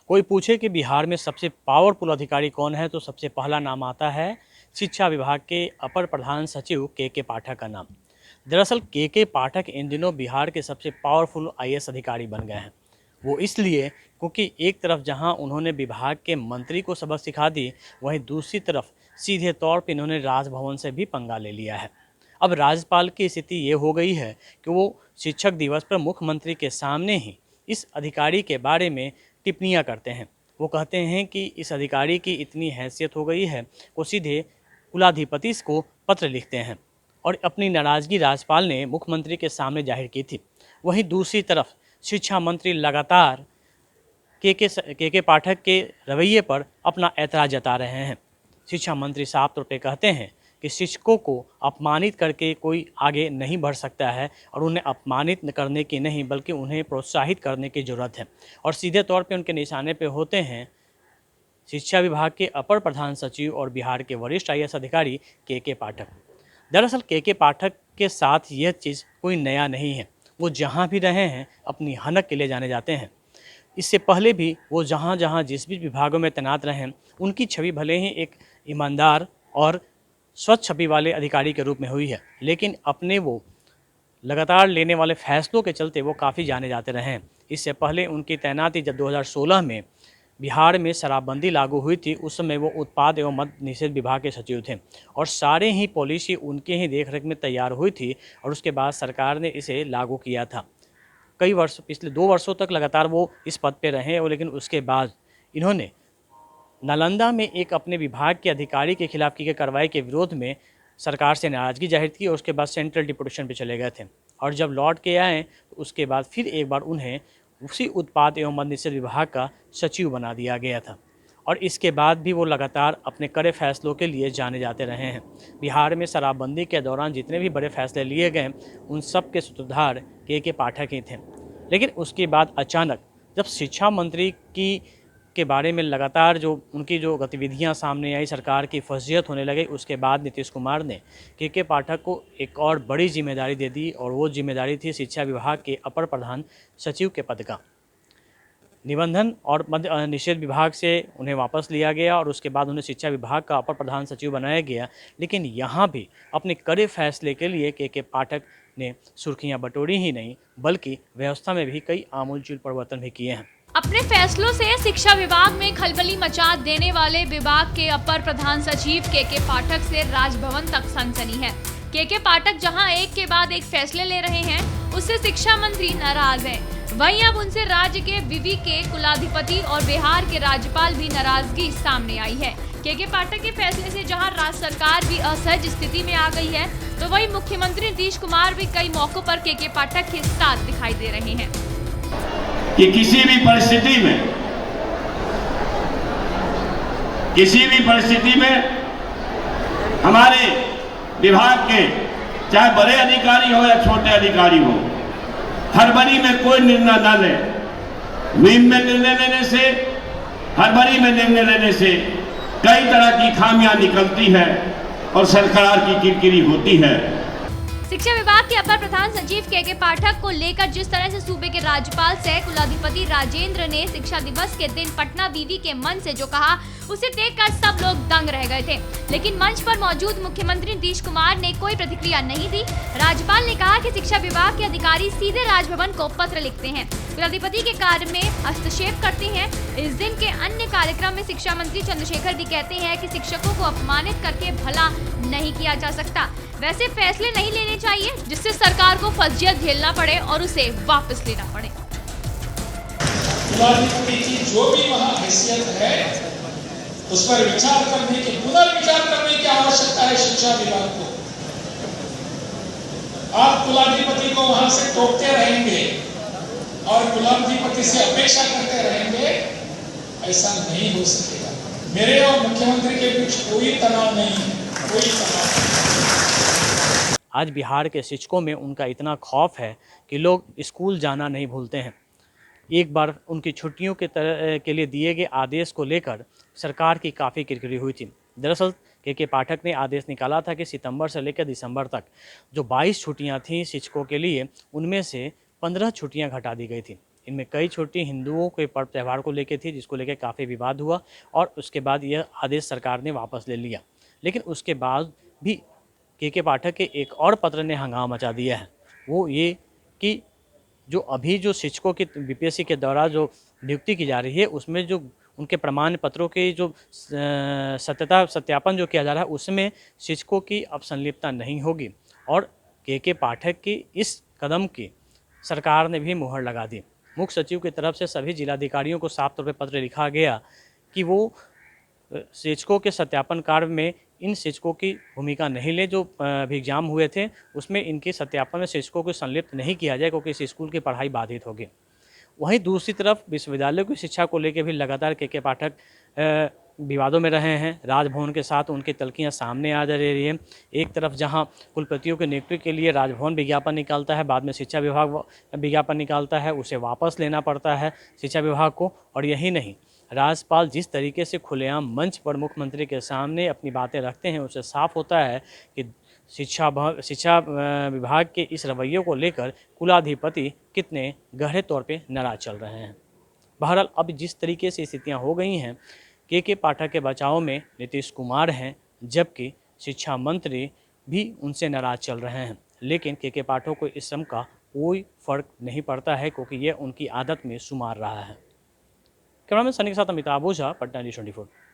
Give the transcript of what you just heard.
कोई पूछे कि बिहार में सबसे पावरफुल अधिकारी कौन है तो सबसे पहला नाम आता है शिक्षा विभाग के अपर प्रधान सचिव के पाठक का नाम। दरअसल के पाठक इन दिनों बिहार के सबसे पावरफुल आईएएस अधिकारी बन गए हैं। वो इसलिए क्योंकि एक तरफ जहां उन्होंने विभाग के मंत्री को सबक सिखा दी, वहीं दूसरी तरफ सीधे तौर पर इन्होंने राजभवन से भी पंगा ले लिया है। अब राज्यपाल की स्थिति ये हो गई है कि वो शिक्षक दिवस पर मुख्यमंत्री के सामने ही इस अधिकारी के बारे में टिप्पणियां करते हैं। वो कहते हैं कि इस अधिकारी की इतनी हैसियत हो गई है, वो सीधे कुलाधिपति को पत्र लिखते हैं और अपनी नाराज़गी राज्यपाल ने मुख्यमंत्री के सामने जाहिर की थी। वहीं दूसरी तरफ शिक्षा मंत्री लगातार के पाठक के रवैये पर अपना ऐतराज़ जता रहे हैं। शिक्षा मंत्री साफ तौर पे कहते हैं कि शिक्षकों को अपमानित करके कोई आगे नहीं बढ़ सकता है और उन्हें अपमानित करने की नहीं बल्कि उन्हें प्रोत्साहित करने की ज़रूरत है। और सीधे तौर पे उनके निशाने पे होते हैं शिक्षा विभाग के अपर प्रधान सचिव और बिहार के वरिष्ठ आईएएस अधिकारी के पाठक। दरअसल के पाठक के साथ यह चीज़ कोई नया नहीं है। वो जहाँ भी रहे हैं अपनी हनक के लिए जाने जाते हैं। इससे पहले भी वो जहाँ जहाँ जिस भी विभागों में तैनात रहें, उनकी छवि भले ही एक ईमानदार और स्वच्छ छवि वाले अधिकारी के रूप में हुई है, लेकिन अपने वो लगातार लेने वाले फैसलों के चलते वो काफ़ी जाने जाते रहे हैं। इससे पहले उनकी तैनाती जब 2016 में बिहार में शराबबंदी लागू हुई थी, उस समय वो उत्पाद एवं मद्य निषेध विभाग के सचिव थे और सारे ही पॉलिसी उनके ही देखरेख में तैयार हुई थी और उसके बाद सरकार ने इसे लागू किया था। कई वर्ष पिछले 2 वर्षों तक लगातार वो इस पद पे रहे और लेकिन उसके बाद इन्होंने नालंदा में एक अपने विभाग के अधिकारी के खिलाफ की गई कार्रवाई के विरोध में सरकार से नाराज़गी जाहिर की और उसके बाद सेंट्रल डिप्यूटेशन पे चले गए थे और जब लौट के आए तो उसके बाद फिर एक बार उन्हें उसी उत्पाद एवं मद्य निषेध विभाग का सचिव बना दिया गया था और इसके बाद भी वो लगातार अपने कड़े फैसलों के लिए जाने जाते रहे हैं। बिहार में शराबबंदी के दौरान जितने भी बड़े फैसले लिए गए उन सब के सूत्रधार के पाठक ही थे। लेकिन उसके बाद अचानक जब शिक्षा मंत्री के बारे में लगातार जो उनकी जो गतिविधियां सामने आई, सरकार की फजीहत होने लगी, उसके बाद नीतीश कुमार ने के पाठक को एक और बड़ी जिम्मेदारी दे दी और वो जिम्मेदारी थी शिक्षा विभाग के अपर प्रधान सचिव के पद का। निबंधन और मद्य निषेध विभाग से उन्हें वापस लिया गया और उसके बाद उन्हें शिक्षा विभाग का अपर प्रधान सचिव बनाया गया। लेकिन यहाँ भी अपने कड़े फैसले के लिए के पाठक ने सुर्खियाँ बटोरी ही नहीं बल्कि व्यवस्था में भी कई आमूलचूल परिवर्तन भी किए हैं। अपने फैसलों से शिक्षा विभाग में खलबली मचा देने वाले विभाग के अपर प्रधान सचिव के पाठक से राजभवन तक सनसनी है। के पाठक जहां एक के बाद एक फैसले ले रहे हैं, उससे शिक्षा मंत्री नाराज हैं। वहीं अब उनसे राज्य के विवि के कुलाधिपति और बिहार के राज्यपाल भी नाराजगी सामने आई है। के पाठक के फैसले से जहां राज्य सरकार भी असहज स्थिति में आ गई है, तो वहीं मुख्यमंत्री नीतीश कुमार भी कई मौकों पर के पाठक के साथ दिखाई दे रहे हैं कि किसी भी परिस्थिति में हमारे विभाग के चाहे बड़े अधिकारी हो या छोटे अधिकारी हो, हड़बड़ी में कोई निर्णय न ले। नींद में निर्णय लेने से, हड़बड़ी में निर्णय लेने से कई तरह की खामियां निकलती है और सरकार की किरकिरी होती है। शिक्षा विभाग के अपर प्रधान सचिव के पाठक को लेकर जिस तरह से सूबे के राज्यपाल सह कुलाधिपति राजेंद्र ने शिक्षा दिवस के दिन पटना विवि के मंच से जो कहा, उसे देखकर सब लोग दंग रह गए थे। लेकिन मंच पर मौजूद मुख्यमंत्री नीतीश कुमार ने कोई प्रतिक्रिया नहीं दी। राज्यपाल ने कहा कि शिक्षा विभाग के अधिकारी सीधे राजभवन को पत्र लिखते हैं, कुलाधिपति के कार्य में हस्तक्षेप करते हैं। इस दिन के अन्य कार्यक्रम में शिक्षा मंत्री चंद्रशेखर भी कहते हैं कि शिक्षकों को अपमानित करके भला नहीं किया जा सकता। वैसे फैसले नहीं लेने चाहिए जिससे सरकार को फजीहत झेलना पड़े और उसे वापस लेना पड़े। कुलाधिपति की जो भी वहाँ हैसियत है उस पर विचार करने की, पुनर्विचार करने की आवश्यकता है शिक्षा विभाग को। आप कुलाधिपति को वहां से टोकते रहेंगे और कुलाधिपति से अपेक्षा करते रहेंगे, ऐसा नहीं हो सकेगा। मेरे और मुख्यमंत्री के बीच कोई तनाव नहीं है, कोई तनाव नहीं। आज बिहार के शिक्षकों में उनका इतना खौफ है कि लोग स्कूल जाना नहीं भूलते हैं। एक बार उनकी छुट्टियों के लिए दिए गए आदेश को लेकर सरकार की काफ़ी किरकिरी हुई थी। दरअसल के पाठक ने आदेश निकाला था कि सितंबर से लेकर दिसंबर तक जो 22 छुट्टियां थीं शिक्षकों के लिए, उनमें से 15 छुट्टियां घटा दी गई थी। इनमें कई छोटी हिंदुओं के पर्व त्यौहार को लेकर थी, जिसको लेकर काफ़ी विवाद हुआ और उसके बाद यह आदेश सरकार ने वापस ले लिया। लेकिन उसके बाद भी के पाठक के एक और पत्र ने हंगामा मचा दिया है। वो ये कि जो अभी जो शिक्षकों की बीपीएससी के द्वारा जो नियुक्ति की जा रही है, उसमें जो उनके प्रमाण पत्रों की जो सत्यापन जो किया जा रहा है, उसमें शिक्षकों की अब संलिप्तता नहीं होगी। और के पाठक की इस कदम की सरकार ने भी मुहर लगा दी। मुख्य सचिव की तरफ से सभी जिलाधिकारियों को साफ तौर पर पत्र लिखा गया कि वो शिक्षकों के सत्यापन कार्य में इन शिक्षकों की भूमिका नहीं ले। जो अभी एग्जाम हुए थे उसमें इनके सत्यापन में शिक्षकों को संलिप्त नहीं किया जाए, क्योंकि इस स्कूल की पढ़ाई बाधित होगी। वहीं दूसरी तरफ विश्वविद्यालयों की शिक्षा को लेकर भी लगातार के पाठक विवादों में रहे हैं। राजभवन के साथ उनकी तल्खियाँ सामने आ जा रही है। एक तरफ जहां कुलपतियों की नियुक्ति के लिए राजभवन विज्ञापन निकालता है, बाद में शिक्षा विभाग विज्ञापन निकालता है, उसे वापस लेना पड़ता है शिक्षा विभाग को। और यही नहीं, राज्यपाल जिस तरीके से खुलेआम मंच पर मुख्यमंत्री के सामने अपनी बातें रखते हैं, उससे साफ होता है कि शिक्षा विभाग के इस रवैये को लेकर कुलाधिपति कितने गहरे तौर पे नाराज चल रहे हैं। बहरहाल अब जिस तरीके से स्थितियां हो गई हैं, के पाठक के बचाव में नीतीश कुमार हैं, जबकि शिक्षा मंत्री भी उनसे नाराज चल रहे हैं। लेकिन के पाठक को इस समय का कोई फर्क नहीं पड़ता है, क्योंकि यह उनकी आदत में शुमार रहा है। कैमरामैन सनी के साथ अमिताभ ओझा, पटना न्यूज़ 24।